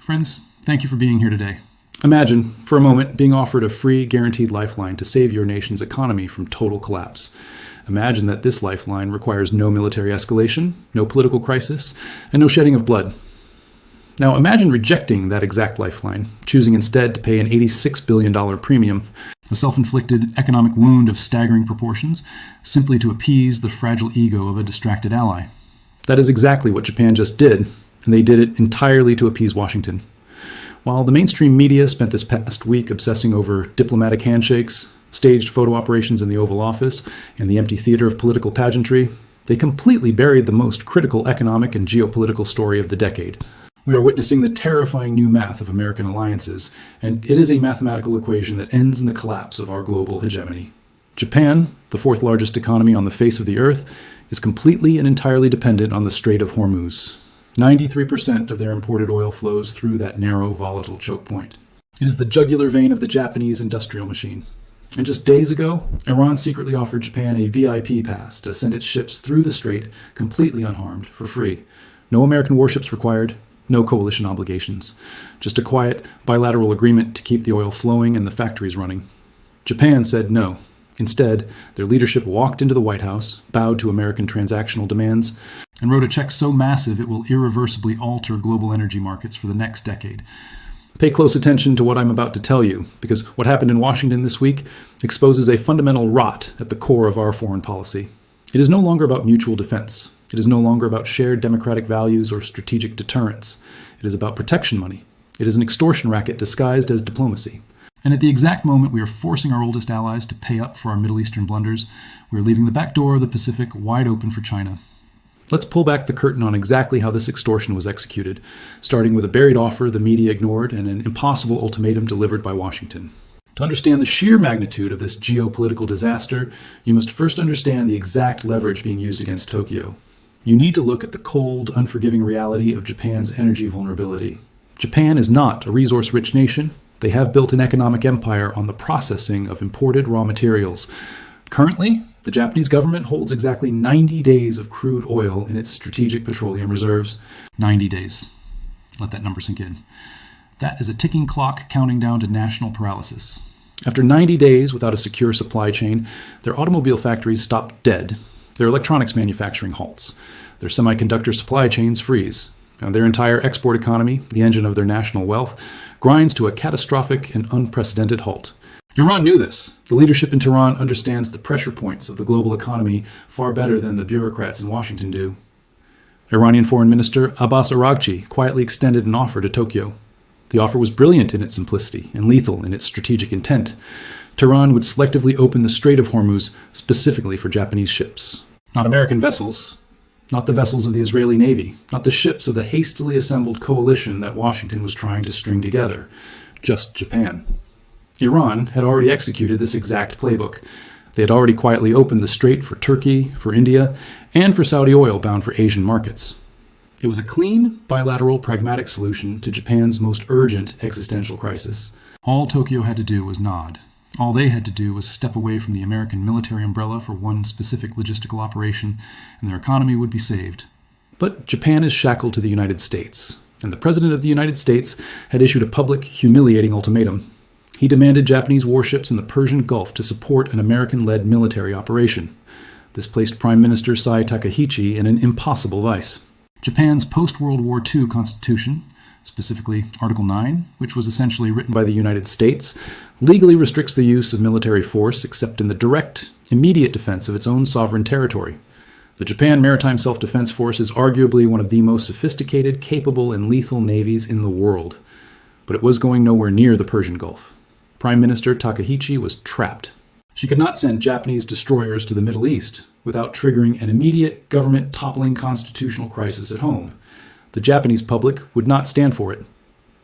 Friends, thank you for being here today. Imagine, for a moment, being offered a free, guaranteed lifeline to save your nation's economy from total collapse. Imagine that this lifeline requires no military escalation, no political crisis, and no shedding of blood. Now imagine rejecting that exact lifeline, choosing instead to pay an $86 billion premium, a self-inflicted economic wound of staggering proportions, simply to appease the fragile ego of a distracted ally. That is exactly what Japan just did, and they did it entirely to appease Washington. While the mainstream media spent this past week obsessing over diplomatic handshakes, staged photo operations in the Oval Office, and the empty theater of political pageantry, they completely buried the most critical economic and geopolitical story of the decade. We are witnessing the terrifying new math of American alliances, and it is a mathematical equation that ends in the collapse of our global hegemony. Japan, the fourth largest economy on the face of the earth, is completely and entirely dependent on the Strait of Hormuz. 93% of their imported oil flows through that narrow, volatile choke point. It is the jugular vein of the Japanese industrial machine. And just days ago, Iran secretly offered Japan a VIP pass to send its ships through the strait completely unharmed, for free. No American warships required, no coalition obligations. Just a quiet, bilateral agreement to keep the oil flowing and the factories running. Japan said no. Instead, their leadership walked into the White House, bowed to American transactional demands, and wrote a check so massive it will irreversibly alter global energy markets for the next decade. Pay close attention to what I'm about to tell you, because what happened in Washington this week exposes a fundamental rot at the core of our foreign policy. It is no longer about mutual defense. It is no longer about shared democratic values or strategic deterrence. It is about protection money. It is an extortion racket disguised as diplomacy. And at the exact moment we are forcing our oldest allies to pay up for our Middle Eastern blunders, we are leaving the back door of the Pacific wide open for China. Let's pull back the curtain on exactly how this extortion was executed, starting with a buried offer the media ignored and an impossible ultimatum delivered by Washington. To understand the sheer magnitude of this geopolitical disaster, you must first understand the exact leverage being used against Tokyo. You need to look at the cold, unforgiving reality of Japan's energy vulnerability. Japan is not a resource-rich nation. They have built an economic empire on the processing of imported raw materials. Currently, the Japanese government holds exactly 90 days of crude oil in its strategic petroleum reserves. 90 days. Let that number sink in. That is a ticking clock counting down to national paralysis. After 90 days without a secure supply chain, their automobile factories stop dead. Their electronics manufacturing halts. Their semiconductor supply chains freeze. And their entire export economy, the engine of their national wealth, grinds to a catastrophic and unprecedented halt. Iran knew this. The leadership in Tehran understands the pressure points of the global economy far better than the bureaucrats in Washington do. Iranian Foreign Minister Abbas Araghchi quietly extended an offer to Tokyo. The offer was brilliant in its simplicity and lethal in its strategic intent. Tehran would selectively open the Strait of Hormuz specifically for Japanese ships. Not American vessels. Not the vessels of the Israeli Navy, not the ships of the hastily assembled coalition that Washington was trying to string together. Just Japan. Iran had already executed this exact playbook. They had already quietly opened the strait for Turkey, for India, and for Saudi oil bound for Asian markets. It was a clean, bilateral, pragmatic solution to Japan's most urgent existential crisis. All Tokyo had to do was nod. All they had to do was step away from the American military umbrella for one specific logistical operation, and their economy would be saved. But Japan is shackled to the United States, and the President of the United States had issued a public, humiliating ultimatum. He demanded Japanese warships in the Persian Gulf to support an American-led military operation. This placed Prime Minister Sai Takaichi in an impossible vice. Japan's post-World War II constitution, specifically Article 9, which was essentially written by the United States, legally restricts the use of military force except in the direct, immediate defense of its own sovereign territory. The Japan Maritime Self-Defense Force is arguably one of the most sophisticated, capable, and lethal navies in the world. But it was going nowhere near the Persian Gulf. Prime Minister Takaichi was trapped. She could not send Japanese destroyers to the Middle East without triggering an immediate government-toppling constitutional crisis at home. The Japanese public would not stand for it.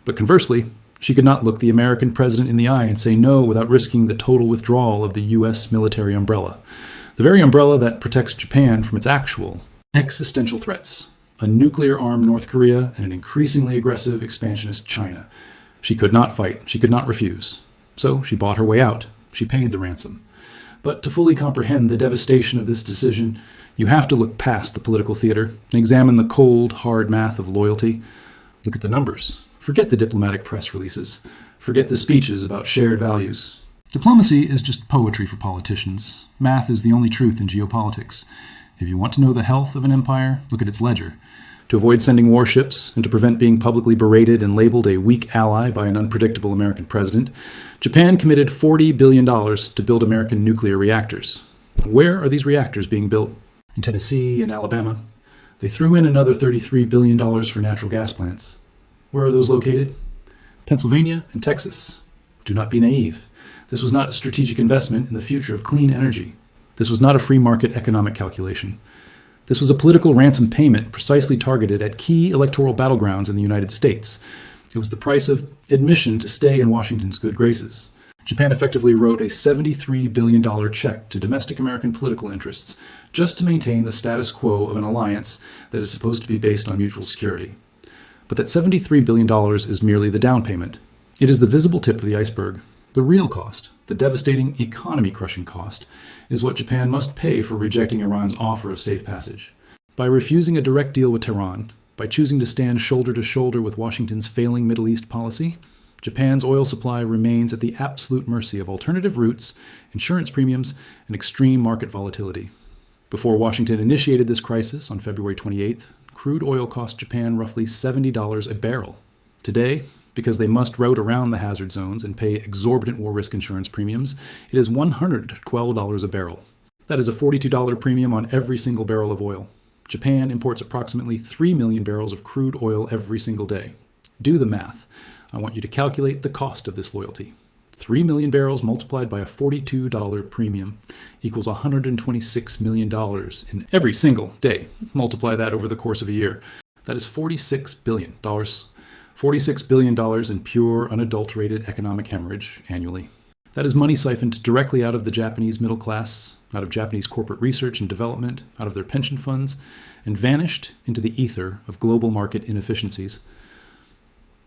But conversely, she could not look the American president in the eye and say no without risking the total withdrawal of the U.S. military umbrella. The very umbrella that protects Japan from its actual existential threats. A nuclear-armed North Korea and an increasingly aggressive expansionist China. She could not fight. She could not refuse. So she bought her way out. She paid the ransom. But to fully comprehend the devastation of this decision, you have to look past the political theater and examine the cold, hard math of loyalty. Look at the numbers. Forget the diplomatic press releases. Forget the speeches about shared values. Diplomacy is just poetry for politicians. Math is the only truth in geopolitics. If you want to know the health of an empire, look at its ledger. To avoid sending warships and to prevent being publicly berated and labeled a weak ally by an unpredictable American president, Japan committed $40 billion to build American nuclear reactors. Where are these reactors being built? In Tennessee and Alabama. They threw in another $33 billion for natural gas plants. Where are those located? Pennsylvania and Texas. Do not be naive. This was not a strategic investment in the future of clean energy. This was not a free market economic calculation. This was a political ransom payment precisely targeted at key electoral battlegrounds in the United States. It was the price of admission to stay in Washington's good graces. Japan effectively wrote a $73 billion check to domestic American political interests just to maintain the status quo of an alliance that is supposed to be based on mutual security. But that $73 billion is merely the down payment. It is the visible tip of the iceberg. The real cost, the devastating economy-crushing cost, is what Japan must pay for rejecting Iran's offer of safe passage. By refusing a direct deal with Tehran, by choosing to stand shoulder to shoulder with Washington's failing Middle East policy, Japan's oil supply remains at the absolute mercy of alternative routes, insurance premiums, and extreme market volatility. Before Washington initiated this crisis on February 28th, crude oil cost Japan roughly $70 a barrel. Today, because they must route around the hazard zones and pay exorbitant war risk insurance premiums, it is $112 a barrel. That is a $42 premium on every single barrel of oil. Japan imports approximately 3 million barrels of crude oil every single day. Do the math. I want you to calculate the cost of this loyalty. 3 million barrels multiplied by a $42 premium equals $126 million in every single day. Multiply that over the course of a year. That is $46 billion. $46 billion in pure, unadulterated economic hemorrhage annually. That is money siphoned directly out of the Japanese middle class, out of Japanese corporate research and development, out of their pension funds, and vanished into the ether of global market inefficiencies.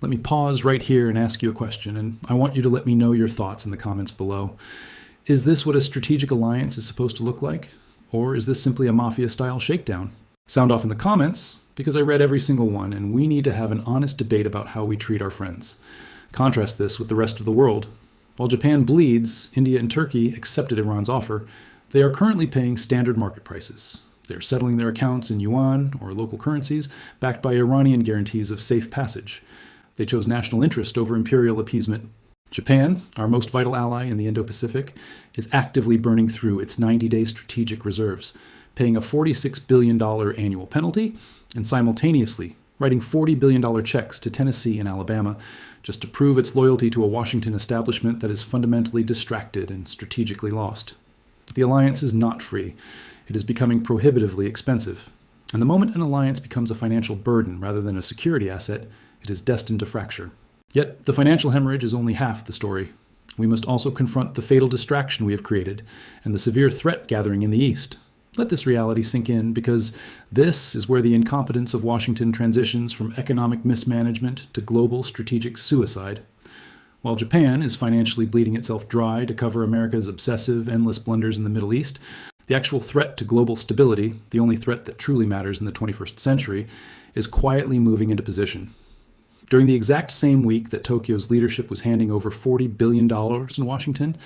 Let me pause right here and ask you a question, and I want you to let me know your thoughts in the comments below. Is this what a strategic alliance is supposed to look like? Or is this simply a mafia-style shakedown? Sound off in the comments, because I read every single one, and we need to have an honest debate about how we treat our friends. Contrast this with the rest of the world. While Japan bleeds, India and Turkey accepted Iran's offer. They are currently paying standard market prices. They are settling their accounts in yuan or local currencies, backed by Iranian guarantees of safe passage. They chose national interest over imperial appeasement. Japan, our most vital ally in the Indo-Pacific, is actively burning through its 90-day strategic reserves, paying a $46 billion annual penalty, and simultaneously writing $40 billion checks to Tennessee and Alabama just to prove its loyalty to a Washington establishment that is fundamentally distracted and strategically lost. The alliance is not free. It is becoming prohibitively expensive. And the moment an alliance becomes a financial burden rather than a security asset, it is destined to fracture. Yet the financial hemorrhage is only half the story. We must also confront the fatal distraction we have created and the severe threat gathering in the East. Let this reality sink in, because this is where the incompetence of Washington transitions from economic mismanagement to global strategic suicide. While Japan is financially bleeding itself dry to cover America's obsessive, endless blunders in the Middle East, the actual threat to global stability, the only threat that truly matters in the 21st century, is quietly moving into position. During the exact same week that Tokyo's leadership was handing over $40 billion in Washington,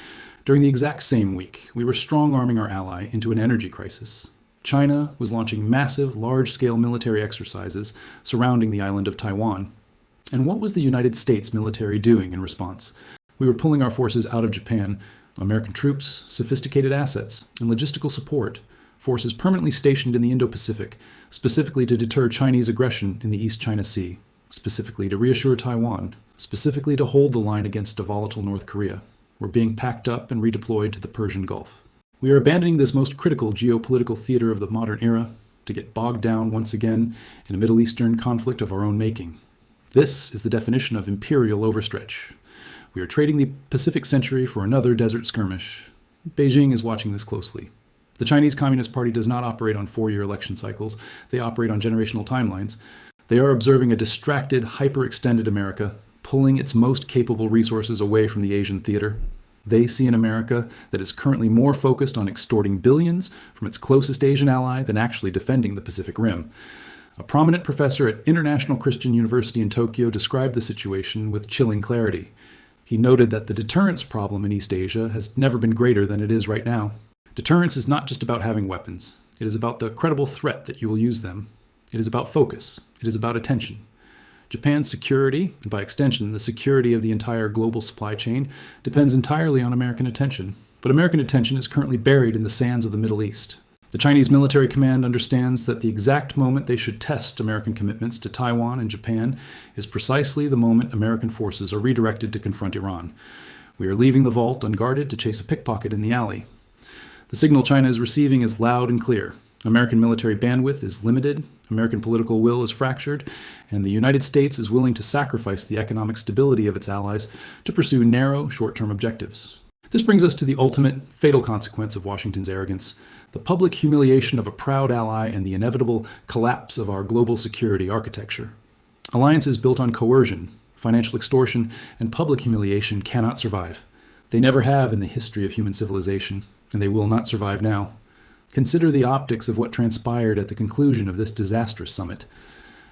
during the exact same week, we were strong-arming our ally into an energy crisis. China was launching massive, large-scale military exercises surrounding the island of Taiwan. And what was the United States military doing in response? We were pulling our forces out of Japan, American troops, sophisticated assets, and logistical support, forces permanently stationed in the Indo-Pacific, specifically to deter Chinese aggression in the East China Sea, specifically to reassure Taiwan, specifically to hold the line against a volatile North Korea. We're being packed up and redeployed to the Persian Gulf. We are abandoning this most critical geopolitical theater of the modern era to get bogged down once again in a Middle Eastern conflict of our own making. This is the definition of imperial overstretch. We are trading the Pacific century for another desert skirmish. Beijing is watching this closely. The Chinese Communist Party does not operate on 4-year election cycles. They operate on generational timelines. They are observing a distracted, hyper-extended America, pulling its most capable resources away from the Asian theater. They see an America that is currently more focused on extorting billions from its closest Asian ally than actually defending the Pacific Rim. A prominent professor at International Christian University in Tokyo described the situation with chilling clarity. He noted that the deterrence problem in East Asia has never been greater than it is right now. Deterrence is not just about having weapons. It is about the credible threat that you will use them. It is about focus. It is about attention. Japan's security, and by extension, the security of the entire global supply chain, depends entirely on American attention. But American attention is currently buried in the sands of the Middle East. The Chinese military command understands that the exact moment they should test American commitments to Taiwan and Japan is precisely the moment American forces are redirected to confront Iran. We are leaving the vault unguarded to chase a pickpocket in the alley. The signal China is receiving is loud and clear. American military bandwidth is limited, American political will is fractured, and the United States is willing to sacrifice the economic stability of its allies to pursue narrow, short-term objectives. This brings us to the ultimate, fatal consequence of Washington's arrogance, the public humiliation of a proud ally and the inevitable collapse of our global security architecture. Alliances built on coercion, financial extortion, and public humiliation cannot survive. They never have in the history of human civilization, and they will not survive now. Consider the optics of what transpired at the conclusion of this disastrous summit.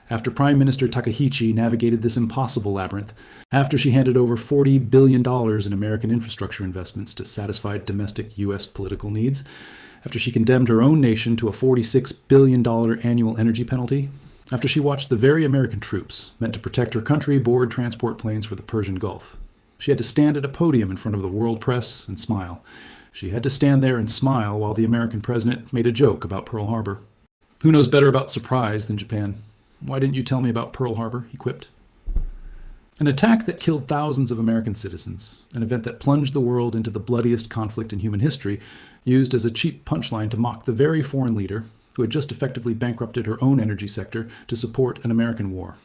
After Prime Minister Takaichi navigated this impossible labyrinth, after she handed over $40 billion in American infrastructure investments to satisfy domestic U.S. political needs, after she condemned her own nation to a $46 billion annual energy penalty, after she watched the very American troops meant to protect her country board transport planes for the Persian Gulf, she had to stand at a podium in front of the world press and smile. She had to stand there and smile while the American president made a joke about Pearl Harbor. Who knows better about surprise than Japan? Why didn't you tell me about Pearl Harbor? He quipped. An attack that killed thousands of American citizens, an event that plunged the world into the bloodiest conflict in human history, used as a cheap punchline to mock the very foreign leader who had just effectively bankrupted her own energy sector to support an American war.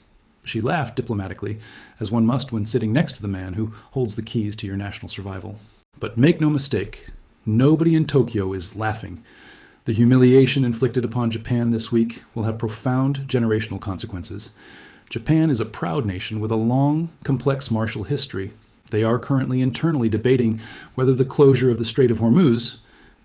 She laughed diplomatically, as one must when sitting next to the man who holds the keys to your national survival. But make no mistake, nobody in Tokyo is laughing. The humiliation inflicted upon Japan this week will have profound generational consequences. Japan is a proud nation with a long, complex martial history. They are currently internally debating whether the closure of the Strait of Hormuz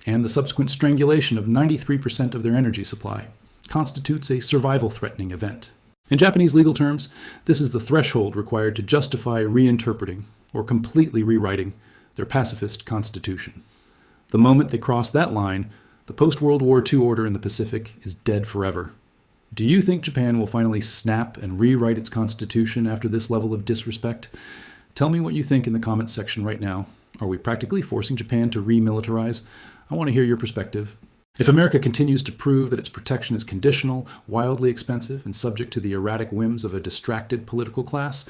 and the subsequent strangulation of 93% of their energy supply constitutes a survival-threatening event. In Japanese legal terms, this is the threshold required to justify reinterpreting or completely rewriting their pacifist constitution. The moment they cross that line, the post-World War II order in the Pacific is dead forever. Do you think Japan will finally snap and rewrite its constitution after this level of disrespect? Tell me what you think in the comments section right now. Are we practically forcing Japan to remilitarize? I want to hear your perspective. If America continues to prove that its protection is conditional, wildly expensive, and subject to the erratic whims of a distracted political class,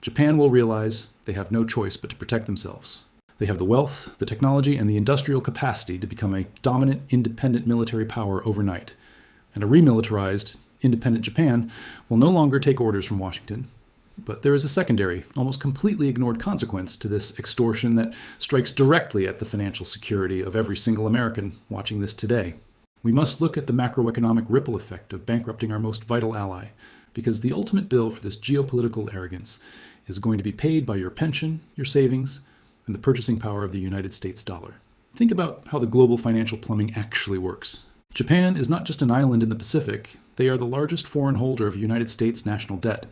Japan will realize they have no choice but to protect themselves. They have the wealth, the technology, and the industrial capacity to become a dominant, independent military power overnight. And a remilitarized, independent Japan will no longer take orders from Washington. But there is a secondary, almost completely ignored consequence to this extortion that strikes directly at the financial security of every single American watching this today. We must look at the macroeconomic ripple effect of bankrupting our most vital ally, because the ultimate bill for this geopolitical arrogance is going to be paid by your pension, your savings, and the purchasing power of the United States dollar. Think about how the global financial plumbing actually works. Japan is not just an island in the Pacific, they are the largest foreign holder of United States national debt.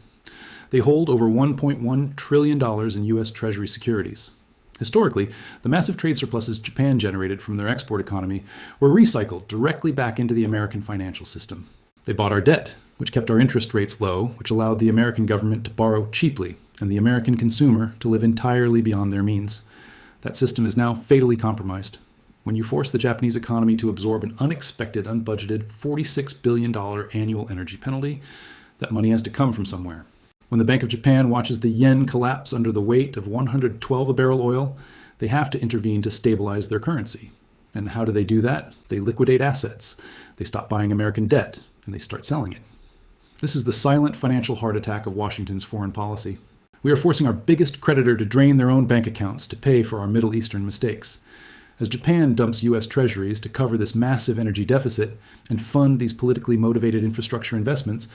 They hold over $1.1 trillion in US Treasury securities. Historically, the massive trade surpluses Japan generated from their export economy were recycled directly back into the American financial system. They bought our debt, which kept our interest rates low, which allowed the American government to borrow cheaply and the American consumer to live entirely beyond their means. That system is now fatally compromised. When you force the Japanese economy to absorb an unexpected, unbudgeted $46 billion annual energy penalty, that money has to come from somewhere. When the Bank of Japan watches the yen collapse under the weight of 112 a barrel oil, they have to intervene to stabilize their currency. And how do they do that? They liquidate assets. They stop buying American debt, and they start selling it. This is the silent financial heart attack of Washington's foreign policy. We are forcing our biggest creditor to drain their own bank accounts to pay for our Middle Eastern mistakes. As Japan dumps US Treasuries to cover this massive energy deficit and fund these politically motivated infrastructure investments,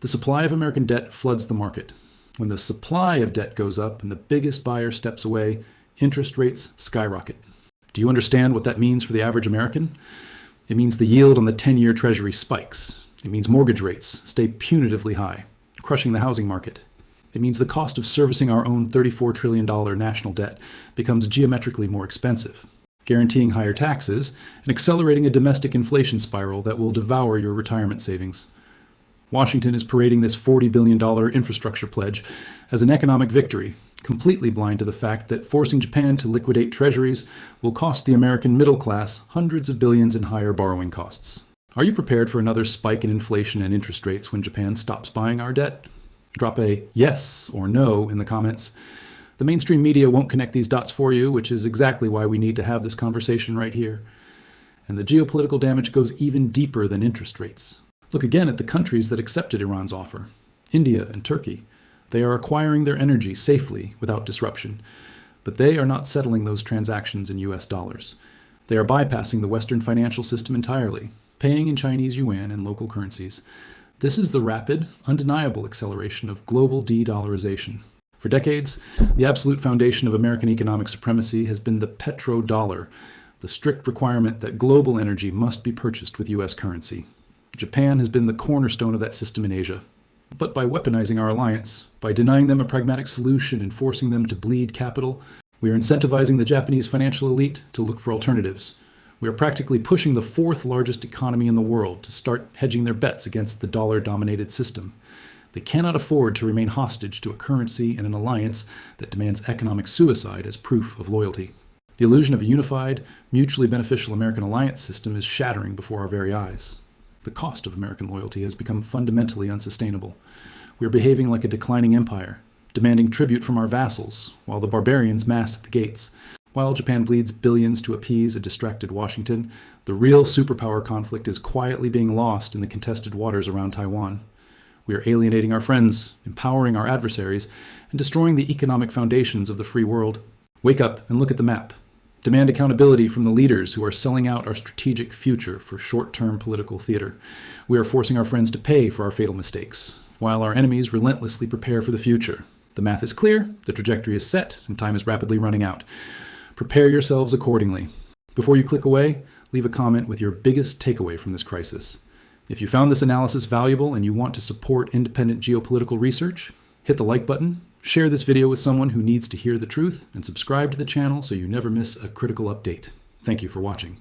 the supply of American debt floods the market. When the supply of debt goes up and the biggest buyer steps away, interest rates skyrocket. Do you understand what that means for the average American? It means the yield on the 10-year Treasury spikes. It means mortgage rates stay punitively high, crushing the housing market. It means the cost of servicing our own $34 trillion national debt becomes geometrically more expensive, guaranteeing higher taxes and accelerating a domestic inflation spiral that will devour your retirement savings. Washington is parading this $40 billion infrastructure pledge as an economic victory, completely blind to the fact that forcing Japan to liquidate treasuries will cost the American middle class hundreds of billions in higher borrowing costs. Are you prepared for another spike in inflation and interest rates when Japan stops buying our debt? Drop a yes or no in the comments. The mainstream media won't connect these dots for you, which is exactly why we need to have this conversation right here. And the geopolitical damage goes even deeper than interest rates. Look again at the countries that accepted Iran's offer. India and Turkey. They are acquiring their energy safely without disruption, but they are not settling those transactions in US dollars. They are bypassing the Western financial system entirely, paying in Chinese yuan and local currencies. This is the rapid, undeniable acceleration of global de-dollarization. For decades, the absolute foundation of American economic supremacy has been the Petrodollar, the strict requirement that global energy must be purchased with US currency. Japan has been the cornerstone of that system in Asia. But by weaponizing our alliance, by denying them a pragmatic solution and forcing them to bleed capital, we are incentivizing the Japanese financial elite to look for alternatives. We are practically pushing the fourth largest economy in the world to start hedging their bets against the dollar-dominated system. They cannot afford to remain hostage to a currency and an alliance that demands economic suicide as proof of loyalty. The illusion of a unified, mutually beneficial American alliance system is shattering before our very eyes. The cost of American loyalty has become fundamentally unsustainable. We are behaving like a declining empire, demanding tribute from our vassals, while the barbarians mass at the gates. While Japan bleeds billions to appease a distracted Washington, the real superpower conflict is quietly being lost in the contested waters around Taiwan. We are alienating our friends, empowering our adversaries, and destroying the economic foundations of the free world. Wake up and look at the map. Demand accountability from the leaders who are selling out our strategic future for short-term political theater. We are forcing our friends to pay for our fatal mistakes, while our enemies relentlessly prepare for the future. The math is clear, the trajectory is set, and time is rapidly running out. Prepare yourselves accordingly. Before you click away, leave a comment with your biggest takeaway from this crisis. If you found this analysis valuable and you want to support independent geopolitical research, hit the like button, share this video with someone who needs to hear the truth, and subscribe to the channel so you never miss a critical update. Thank you for watching.